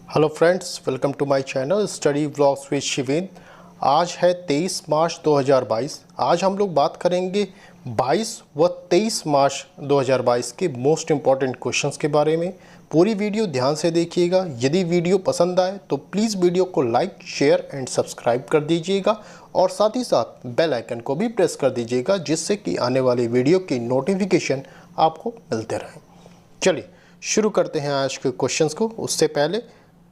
Hello friends, welcome to my channel study vlogs with Shiven. आज है 23 मार्च 2022। आज हम लोग बात करेंगे 22 व 23 मार्च 2022 के मोस्ट इम्पॉर्टेंट क्वेश्चंस के बारे में। पूरी वीडियो ध्यान से देखिएगा। यदि वीडियो पसंद आए तो प्लीज़ वीडियो को लाइक, शेयर एंड सब्सक्राइब कर दीजिएगा और साथ ही साथ बेल आइकन को भी प्रेस कर दीजिएगा, जिससे कि आने वाली वीडियो की नोटिफिकेशन आपको मिलते रहें। चलिए शुरू करते हैं आज के क्वेश्चंस को। उससे पहले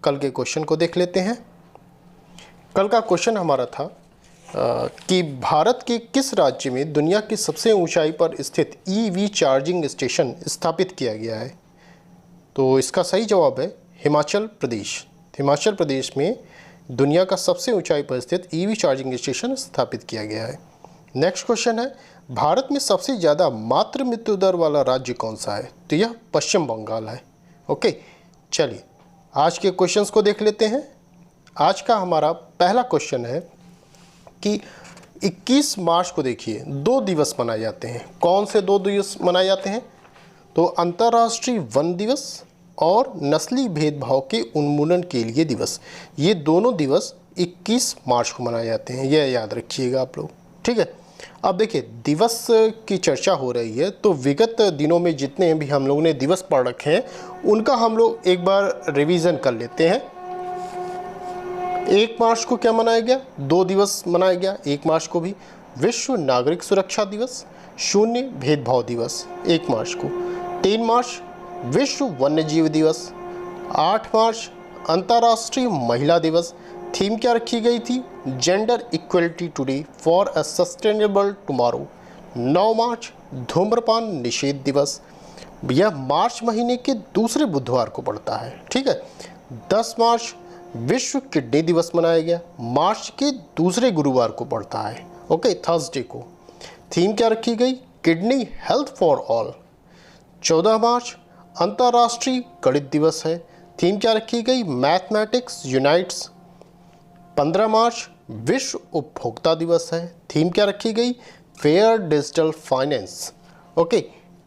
कल के क्वेश्चन को देख लेते हैं। कल का क्वेश्चन हमारा था कि भारत के किस राज्य में दुनिया की सबसे ऊंचाई पर स्थित ईवी चार्जिंग स्टेशन स्थापित किया गया है। तो इसका सही जवाब है हिमाचल प्रदेश। हिमाचल प्रदेश में दुनिया का सबसे ऊंचाई पर स्थित ईवी चार्जिंग स्टेशन स्थापित किया गया है। नेक्स्ट क्वेश्चन है, भारत में सबसे ज़्यादा मातृ मृत्यु दर वाला राज्य कौन सा है। तो यह पश्चिम बंगाल है। ओके, चलिए आज के क्वेश्चंस को देख लेते हैं। आज का हमारा पहला क्वेश्चन है कि 21 मार्च को देखिए 2 दिवस मनाए जाते हैं। कौन से 2 दिवस मनाए जाते हैं? तो अंतर्राष्ट्रीय वन दिवस और नस्ली भेदभाव के उन्मूलन के लिए दिवस। ये दोनों दिवस 21 मार्च को मनाए जाते हैं, यह याद रखिएगा आप लोग। ठीक है, अब देखिए दिवस की चर्चा हो रही है तो विगत दिनों में जितने भी हम लोगों ने दिवस पढ़ रखे हैं उनका हम लोग एक बार रिवीजन कर लेते हैं। 1 मार्च को क्या मनाया गया? 2 दिवस मनाया गया। 1 मार्च को भी विश्व नागरिक सुरक्षा दिवस, शून्य भेदभाव दिवस 1 मार्च को। 3 मार्च विश्व वन्यजीव दिवस। 8 मार्च अंतर्राष्ट्रीय महिला दिवस। थीम क्या रखी गई थी? Gender equality today for a sustainable tomorrow. 9 मार्च धूम्रपान निषेध दिवस। यह मार्च महीने के दूसरे बुधवार को पड़ता है। ठीक है। 10 मार्च विश्व किडनी दिवस मनाया गया, मार्च के दूसरे गुरुवार को पड़ता है। ओके, थर्सडे को। थीम क्या रखी गई? Kidney health for all. 14 मार्च अंतर्राष्ट्रीय गणित दिवस है। थीम क्या रखी गई? Mathematics unites. 15 मार्च विश्व उपभोक्ता दिवस है। थीम क्या रखी गई? Fair digital finance. ओके,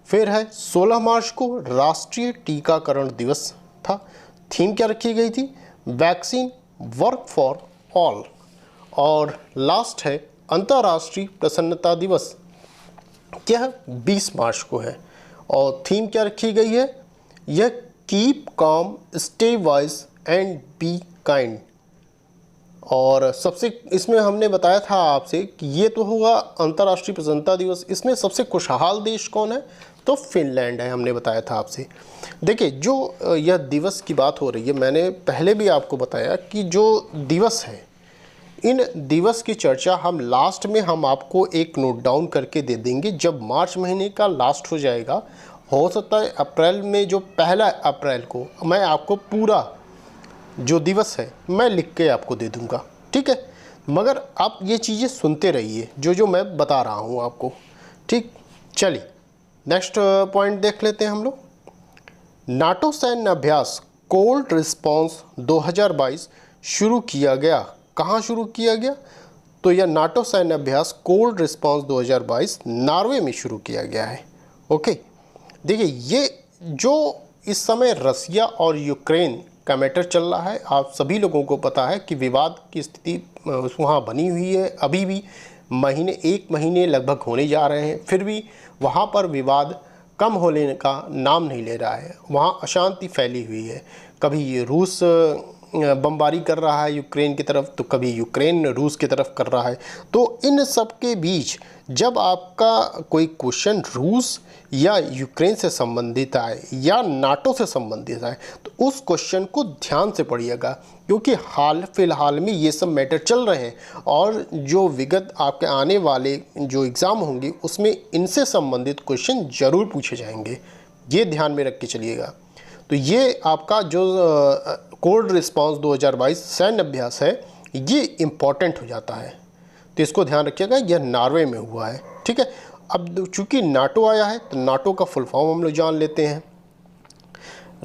फिर है 16 मार्च को राष्ट्रीय टीकाकरण दिवस था। थीम क्या रखी गई थी? Vaccine work for all. और लास्ट है अंतर्राष्ट्रीय प्रसन्नता दिवस, यह 20 मार्च को है और थीम क्या रखी गई है? यह keep calm, stay wise and be kind. और सबसे इसमें हमने बताया था आपसे कि ये तो होगा अंतर्राष्ट्रीय प्रसन्नता दिवस। इसमें सबसे खुशहाल देश कौन है? तो फिनलैंड है, हमने बताया था आपसे। देखिए जो यह दिवस की बात हो रही है, मैंने पहले भी आपको बताया कि जो दिवस है, इन दिवस की चर्चा हम लास्ट में हम आपको एक नोट डाउन करके दे देंगे। जब मार्च महीने का लास्ट हो जाएगा, हो सकता है अप्रैल में जो 1 अप्रैल को मैं आपको पूरा जो दिवस है मैं लिख के आपको दे दूंगा। ठीक है, मगर आप ये चीज़ें सुनते रहिए जो मैं बता रहा हूँ आपको। ठीक, चलिए नेक्स्ट पॉइंट देख लेते हैं हम लोग। नाटो सैन्य अभ्यास कोल्ड रिस्पॉन्स 2022 शुरू किया गया। कहाँ शुरू किया गया? तो यह नाटो सैन्य अभ्यास कोल्ड रिस्पॉन्स 2022 नॉर्वे में शुरू किया गया है। ओके, देखिए ये जो इस समय रसिया और यूक्रेन का मैटर चल रहा है, आप सभी लोगों को पता है कि विवाद की स्थिति वहाँ बनी हुई है। अभी भी 1 महीने लगभग होने जा रहे हैं, फिर भी वहाँ पर विवाद कम होने का नाम नहीं ले रहा है। वहाँ अशांति फैली हुई है। कभी ये रूस बमबारी कर रहा है यूक्रेन की तरफ, तो कभी यूक्रेन रूस की तरफ कर रहा है। तो इन सब के बीच जब आपका कोई क्वेश्चन रूस या यूक्रेन से संबंधित आए या नाटो से संबंधित आए तो उस क्वेश्चन को ध्यान से पढ़िएगा, क्योंकि हाल फिलहाल में ये सब मैटर चल रहे हैं और जो विगत आपके आने वाले जो एग्ज़ाम होंगे उसमें इनसे संबंधित क्वेश्चन ज़रूर पूछे जाएंगे। ये ध्यान में रख के चलिएगा। तो ये आपका जो कोल्ड रिस्पॉन्स 2022 सैन्य अभ्यास है, ये इम्पॉर्टेंट हो जाता है, तो इसको ध्यान रखिएगा। यह नॉर्वे में हुआ है। ठीक है, अब चूंकि नाटो आया है तो नाटो का फुल फॉर्म हम लोग जान लेते हैं।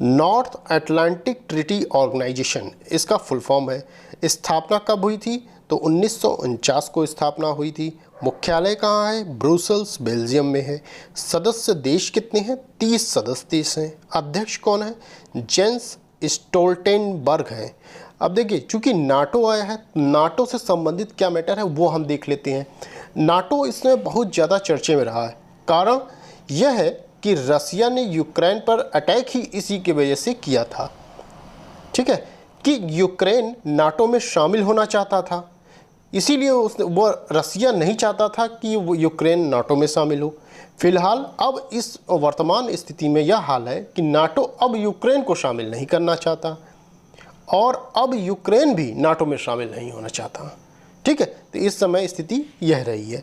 नॉर्थ अटलांटिक ट्रीटी ऑर्गेनाइजेशन इसका फुल फॉर्म है। स्थापना कब हुई थी? तो 1949 को स्थापना हुई थी। मुख्यालय कहाँ है? ब्रुसेल्स बेल्जियम में है। सदस्य देश कितने हैं? 30 सदस्य देश हैं। अध्यक्ष कौन है? जेंस स्टोल्टेनबर्ग हैं। अब देखिए, चूंकि नाटो आया है, नाटो से संबंधित क्या मैटर है वो हम देख लेते हैं। नाटो इसमें बहुत ज़्यादा चर्चे में रहा है। कारण यह है कि रसिया ने यूक्रेन पर अटैक ही इसी की वजह से किया था, ठीक है, कि यूक्रेन नाटो में शामिल होना चाहता था, इसीलिए वो रसिया नहीं चाहता था कि वो यूक्रेन नाटो में शामिल हो। फिलहाल अब इस वर्तमान स्थिति में यह हाल है कि नाटो अब यूक्रेन को शामिल नहीं करना चाहता और अब यूक्रेन भी नाटो में शामिल नहीं होना चाहता, ठीक है। तो इस समय स्थिति यह रही है।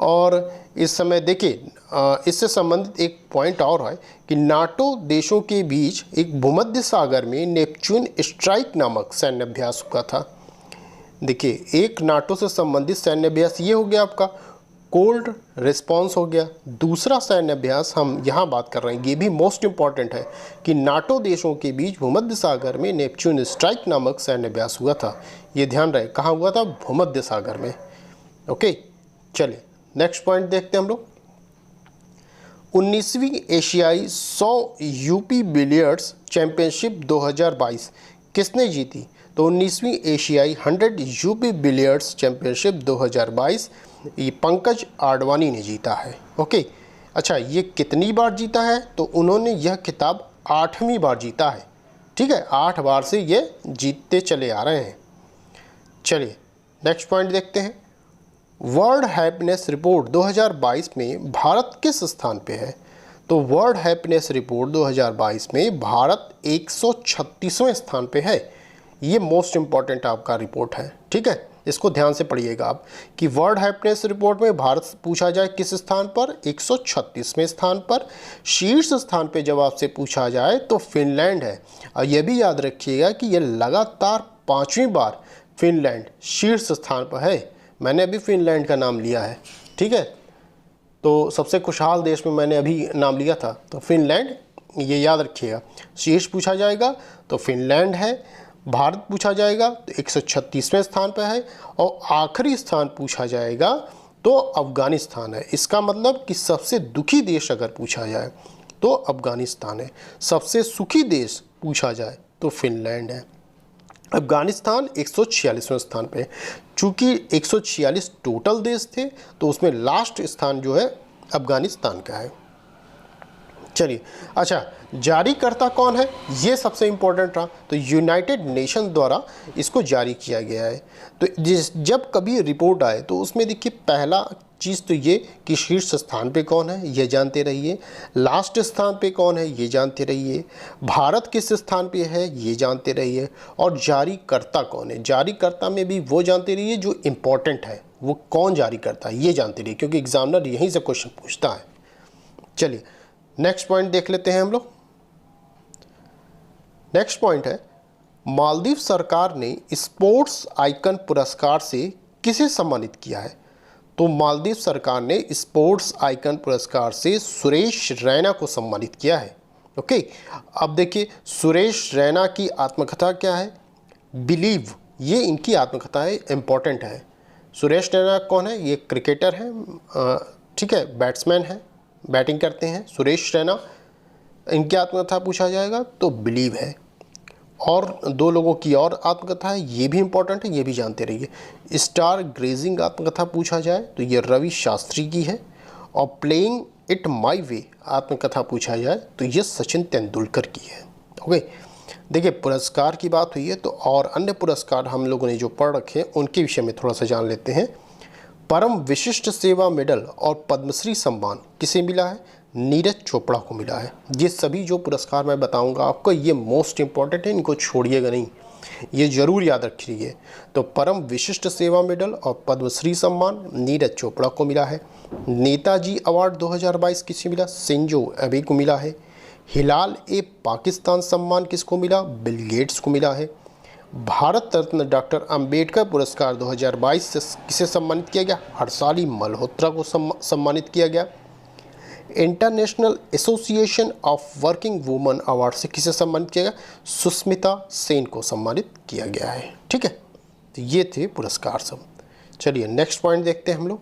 और इस समय देखिए, इससे संबंधित एक पॉइंट और है कि नाटो देशों के बीच एक भूमध्य सागर में नेपच्यून स्ट्राइक नामक सैन्य अभ्यास हुआ था। देखिए, एक नाटो से संबंधित सैन्य अभ्यास ये हो गया आपका कोल्ड रिस्पांस हो गया। दूसरा सैन्य अभ्यास हम यहाँ बात कर रहे हैं, ये भी मोस्ट इम्पॉर्टेंट है कि नाटो देशों के बीच भूमध्य सागर में नेपच्यून स्ट्राइक नामक सैन्य अभ्यास हुआ था। ये ध्यान रहे, कहाँ हुआ था? भूमध्य सागर में। ओके, चलिए नेक्स्ट पॉइंट देखते हैं हम लोग। 19वीं एशियाई 100 यूपी बिलियर्ड्स चैंपियनशिप 2022 किसने जीती? तो 19वीं एशियाई 100 यूपी बिलियर्ड्स चैंपियनशिप 2022 ये पंकज आडवाणी ने जीता है। ओके, अच्छा, ये कितनी बार जीता है? तो उन्होंने यह खिताब 8वीं बार जीता है, ठीक है, 8 बार से ये जीतते चले आ रहे हैं। चलिए नेक्स्ट पॉइंट देखते हैं। वर्ल्ड हैप्पीनेस रिपोर्ट 2022 में भारत किस स्थान पे है? तो वर्ल्ड हैप्पीनेस रिपोर्ट 2022 में भारत 136वें स्थान पे है। ये मोस्ट इम्पॉर्टेंट आपका रिपोर्ट है, ठीक है, इसको ध्यान से पढ़िएगा आप कि वर्ल्ड हैप्पीनेस रिपोर्ट में भारत पूछा जाए किस स्थान पर? 136वें स्थान पर। शीर्ष स्थान पे जब आपसे पूछा जाए तो फिनलैंड है। और यह भी याद रखिएगा कि यह लगातार 5वीं बार फिनलैंड शीर्ष स्थान पर है। मैंने अभी फिनलैंड का नाम लिया है, ठीक है, तो सबसे खुशहाल देश में मैंने अभी नाम लिया था, तो फिनलैंड, ये याद रखिएगा। शीर्ष पूछा जाएगा तो फिनलैंड है, भारत पूछा जाएगा तो 136वें स्थान पर है, और आखिरी स्थान पूछा जाएगा तो अफ़गानिस्तान है। इसका मतलब कि सबसे दुखी देश अगर पूछा जाए तो अफ़गानिस्तान है, सबसे सुखी देश पूछा जाए तो फिनलैंड है। अफ़गानिस्तान 146वें स्थान पे। चूँकि 146 टोटल देश थे तो उसमें लास्ट स्थान जो है अफ़गानिस्तान का है। चलिए, अच्छा, जारीकर्ता कौन है? ये सबसे इम्पोर्टेंट रहा। तो यूनाइटेड नेशन द्वारा इसको जारी किया गया है। तो जब कभी रिपोर्ट आए तो उसमें देखिए, पहला चीज़ तो ये कि शीर्ष स्थान पे कौन है ये जानते रहिए, लास्ट स्थान पे कौन है ये जानते रहिए, भारत किस स्थान पे है ये जानते रहिए, और जारीकर्ता कौन है, जारीकर्ता में भी वो जानते रहिए जो इम्पोर्टेंट है, वो कौन जारी करता है ये जानते रहिए, क्योंकि एग्जामिनर यहीं से क्वेश्चन पूछता है। चलिए नेक्स्ट पॉइंट देख लेते हैं हम लोग। नेक्स्ट पॉइंट है, मालदीव सरकार ने स्पोर्ट्स आइकन पुरस्कार से किसे सम्मानित किया है? तो मालदीव सरकार ने स्पोर्ट्स आइकन पुरस्कार से सुरेश रैना को सम्मानित किया है। ओके, अब देखिए, सुरेश रैना की आत्मकथा क्या है? बिलीव, ये इनकी आत्मकथा है, इम्पॉर्टेंट है। सुरेश रैना कौन है? ये क्रिकेटर हैं, ठीक है, बैट्समैन है, बैटिंग करते हैं सुरेश रैना। इनकी आत्मकथा पूछा जाएगा तो बिलीव है। और 2 लोगों की और आत्मकथा है, ये भी इंपॉर्टेंट है, ये भी जानते रहिए। स्टार ग्रेजिंग आत्मकथा पूछा जाए तो ये रवि शास्त्री की है, और प्लेइंग इट माई वे आत्मकथा पूछा जाए तो ये सचिन तेंदुलकर की है। ओके, देखिए, पुरस्कार की बात हुई है तो और अन्य पुरस्कार हम लोगों ने जो पढ़ रखे हैं उनके विषय में थोड़ा सा जान लेते हैं। परम विशिष्ट सेवा मेडल और पद्मश्री सम्मान किसे मिला है? नीरज चोपड़ा को मिला है। ये सभी जो पुरस्कार मैं बताऊंगा आपको, ये मोस्ट इम्पॉर्टेंट है, इनको छोड़िएगा नहीं, ये ज़रूर याद रखिए। तो परम विशिष्ट सेवा मेडल और पद्मश्री सम्मान नीरज चोपड़ा को मिला है। नेताजी अवार्ड 2022 किसे मिला? शिंजो एबे को मिला है। हिलाल ए पाकिस्तान सम्मान किसको मिला? बिल गेट्स को मिला है। भारत रत्न डॉक्टर अंबेडकर पुरस्कार 2022 से किसे सम्मानित किया गया? हर्षाली मल्होत्रा को सम्मानित किया गया। International association of working women award से किसे सम्मानित किया गया? सुष्मिता सेन को सम्मानित किया गया है। ठीक है, तो ये थे पुरस्कार सब। चलिए नेक्स्ट पॉइंट देखते हैं हम लोग।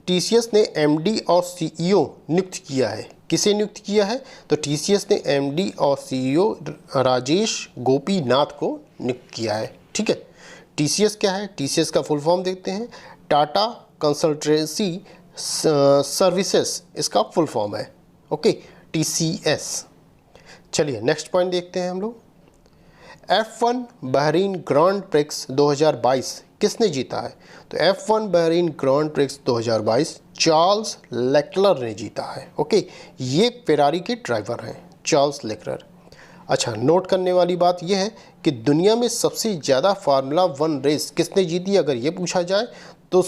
टीसीएस ने एमडी और सीईओ नियुक्त किया है। किसे नियुक्त किया है? तो टीसीएस ने एमडी और सीईओ राजेश गोपीनाथ को नियुक्त किया है। ठीक है, टीसीएस क्या है? टीसीएस का फुल फॉर्म देखते हैं, टाटा कंसल्टेंसी सर्विसेज इसका फुल फॉर्म है। Okay, TCS. चलिए नेक्स्ट पॉइंट देखते हैं हम लोग। F1 बहरीन ग्रांड प्रिक्स 2022 किसने जीता है? तो F1 Bahrain grand prix 2022 Charles Leclerc ने जीता है। ओके, ये फेरारी के ड्राइवर हैं, चार्ल्स लेक्लर। अच्छा, नोट करने वाली बात यह है कि दुनिया में सबसे ज़्यादा फार्मूला 1 रेस किसने जीती? अगर ये पूछा जाए तो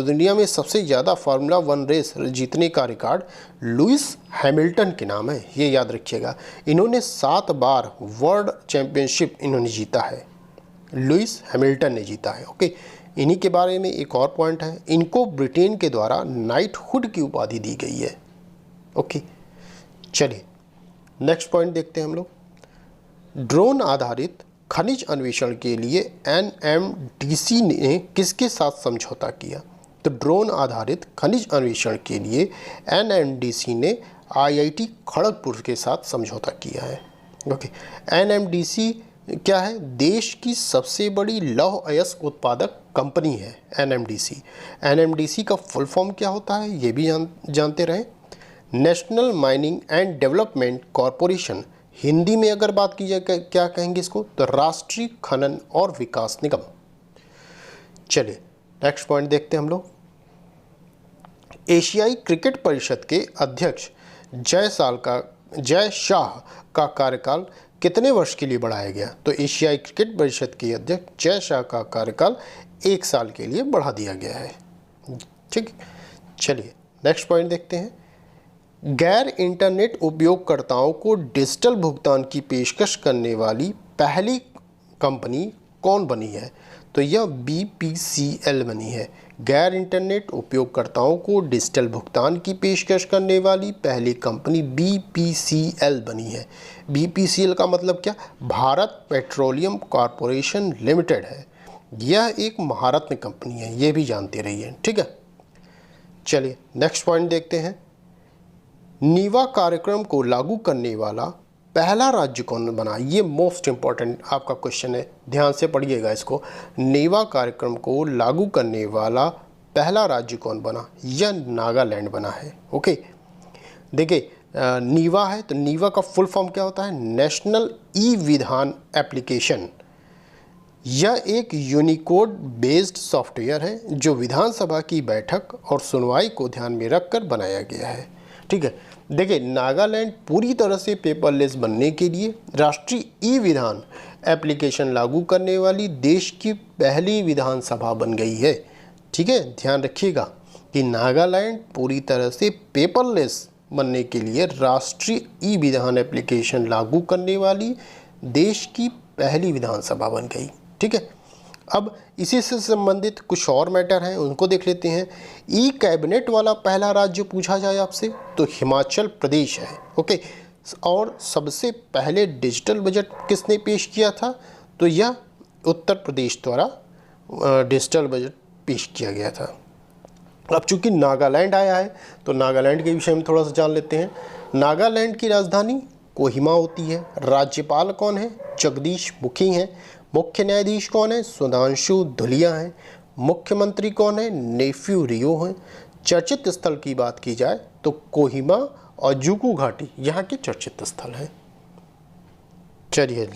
दुनिया में सबसे ज़्यादा फार्मूला 1 रेस जीतने का रिकॉर्ड लुइस हैमिल्टन के नाम है, ये याद रखिएगा। इन्होंने 7 बार वर्ल्ड चैम्पियनशिप इन्होंने जीता है, लुइस हैमिल्टन ने जीता है। ओके, इन्हीं के बारे में एक और पॉइंट है, इनको ब्रिटेन के द्वारा नाइटहुड की उपाधि दी गई है। ओके, चलिए नेक्स्ट पॉइंट देखते हैं हम लोग। ड्रोन आधारित खनिज अन्वेषण के लिए एनएमडीसी ने किसके साथ समझौता किया? तो ड्रोन आधारित खनिज अन्वेषण के लिए एनएमडीसी ने आईआईटी खड़गपुर के साथ समझौता किया है। ओके, एनएमडीसी क्या है? देश की सबसे बड़ी लौह अयस्क उत्पादक कंपनी है एनएमडीसी। एनएमडीसी का फुल फॉर्म क्या होता है ये भी जानते रहें। National mining and development corporation, Hindi में अगर बात की जाए क्या कहेंगे इसको? तो राष्ट्रीय खनन और विकास निगम। चलिए नेक्स्ट पॉइंट देखते हैं हम लोग। एशियाई क्रिकेट परिषद के अध्यक्ष जय शाह का कार्यकाल कितने वर्ष के लिए बढ़ाया गया? तो एशियाई क्रिकेट परिषद के अध्यक्ष जय शाह का कार्यकाल 1 साल के लिए बढ़ा दिया गया है। ठीक, चलिए नेक्स्ट पॉइंट देखते हैं। गैर इंटरनेट उपयोगकर्ताओं को डिजिटल भुगतान की पेशकश करने वाली पहली कंपनी कौन बनी है? तो यह BPCL बनी है। गैर इंटरनेट उपयोगकर्ताओं को डिजिटल भुगतान की पेशकश करने वाली पहली कंपनी BPCL बनी है। BPCL का मतलब क्या? भारत पेट्रोलियम कॉरपोरेशन लिमिटेड है। यह एक महारत्न कंपनी है, ये भी जानते रहिए। ठीक है, चलिए नेक्स्ट पॉइंट देखते हैं। नीवा कार्यक्रम को लागू करने वाला पहला राज्य कौन बना? ये मोस्ट इम्पॉर्टेंट आपका क्वेश्चन है, ध्यान से पढ़िएगा इसको। नीवा कार्यक्रम को लागू करने वाला पहला राज्य कौन बना? यह नागालैंड बना है। ओके, देखिए नीवा है तो नीवा का फुल फॉर्म क्या होता है? नेशनल ई विधान एप्लीकेशन। यह एक यूनिकोड बेस्ड सॉफ्टवेयर है जो विधानसभा की बैठक और सुनवाई को ध्यान में रखकर बनाया गया है। ठीक है, देखिए नागालैंड पूरी तरह से पेपरलेस बनने के लिए राष्ट्रीय ई विधान एप्लीकेशन लागू करने वाली देश की पहली विधानसभा बन गई है। ठीक है, ध्यान रखिएगा कि नागालैंड पूरी तरह से पेपरलेस बनने के लिए राष्ट्रीय ई विधान एप्लीकेशन लागू करने वाली देश की पहली विधानसभा बन गई। ठीक है, अब इसी से संबंधित कुछ और मैटर हैं, उनको देख लेते हैं। ई कैबिनेट वाला पहला राज्य पूछा जाए आपसे तो हिमाचल प्रदेश है। ओके, और सबसे पहले डिजिटल बजट किसने पेश किया था? तो यह उत्तर प्रदेश द्वारा डिजिटल बजट पेश किया गया था। अब चूंकि नागालैंड आया है तो नागालैंड के विषय में थोड़ा सा जान लेते हैं। नागालैंड की राजधानी कोहिमा होती है। राज्यपाल कौन है? जगदीश मुखी हैं। मुख्य न्यायाधीश कौन है? सुधांशु धुलिया हैं। मुख्यमंत्री कौन है? नेफ्यू रियो हैं। चर्चित स्थल की बात की जाए तो कोहिमा और जुकू घाटी यहाँ के चर्चित स्थल हैं। चलिए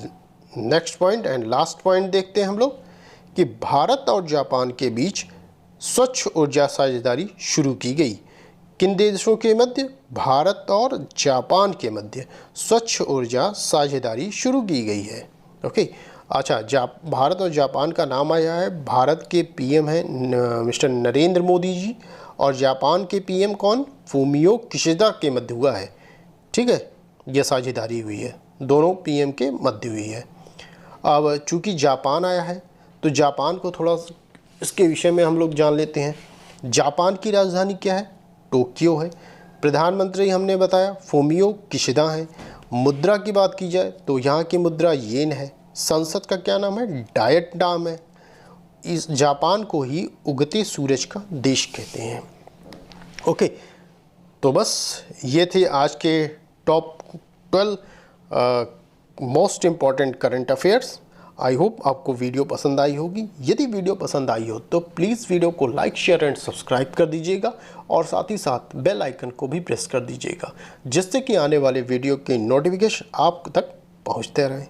next point and last point देखते हैं हम लोग कि भारत और जापान के बीच स्वच्छ ऊर्जा साझेदारी शुरू की गई। किन देशों के मध्य? भारत और जापान के मध्य स्वच्छ ऊर्जा साझेदारी शुरू की गई है। ओके, अच्छा, भारत और जापान का नाम आया है। भारत के पीएम हैं मिस्टर नरेंद्र मोदी जी और जापान के पीएम कौन? फूमियो किशिदा के मध्य हुआ है। ठीक है, यह साझेदारी हुई है, दोनों पीएम के मध्य हुई है। अब चूंकि जापान आया है तो जापान को थोड़ा इसके विषय में हम लोग जान लेते हैं। जापान की राजधानी क्या है? टोक्यो है। प्रधानमंत्री हमने बताया फूमियो किशिदा हैं। मुद्रा की बात की जाए तो यहाँ की मुद्रा येन है। संसद का क्या नाम है? डायट नाम है। इस जापान को ही उगते सूरज का देश कहते हैं। ओके, तो बस ये थे आज के top 12 most important current affairs. I hope आपको वीडियो पसंद आई होगी। यदि वीडियो पसंद आई हो तो प्लीज़ वीडियो को लाइक, शेयर एंड सब्सक्राइब कर दीजिएगा और साथ ही साथ बेल आइकन को भी प्रेस कर दीजिएगा, जिससे कि आने वाले वीडियो के नोटिफिकेशन आप तक पहुंचते रहें।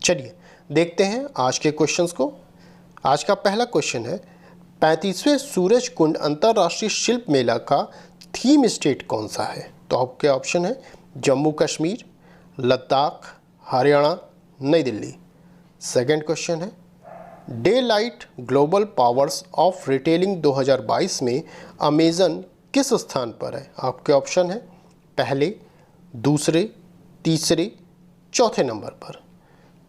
चलिए देखते हैं आज के क्वेश्चंस को। आज का पहला क्वेश्चन है, 35वें सूरज कुंड अंतर्राष्ट्रीय शिल्प मेला का थीम स्टेट कौन सा है? तो आपके ऑप्शन है जम्मू कश्मीर, लद्दाख, हरियाणा, नई दिल्ली। सेकंड क्वेश्चन है, Deloitte global powers of retailing 2022 में अमेज़न किस स्थान पर है? आपके ऑप्शन है पहले, दूसरे, तीसरे, चौथे नंबर पर।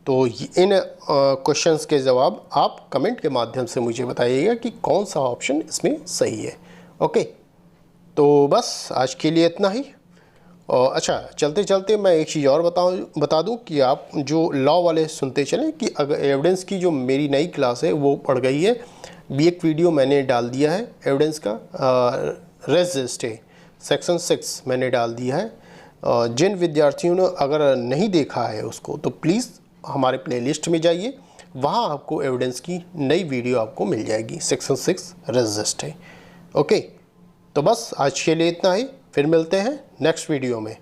तो इन क्वेश्चंस के जवाब आप कमेंट के माध्यम से मुझे बताइएगा कि कौन सा ऑप्शन इसमें सही है। ओके, तो बस आज के लिए इतना ही। और अच्छा, चलते चलते मैं एक चीज़ और बता दूं कि आप जो लॉ वाले सुनते चलें कि अगर एविडेंस की जो मेरी नई क्लास है वो पढ़ गई है। भी एक वीडियो मैंने डाल दिया है एविडेंस का, रेजिस्टे सेक्शन 6 मैंने डाल दिया है। जिन विद्यार्थियों ने अगर नहीं देखा है उसको तो प्लीज़ हमारे प्लेलिस्ट में जाइए, वहाँ आपको एविडेंस की नई वीडियो आपको मिल जाएगी, सेक्शन 6 रेजिस्टे। ओके, तो बस आज के लिए इतना ही। फिर मिलते हैं नेक्स्ट वीडियो में।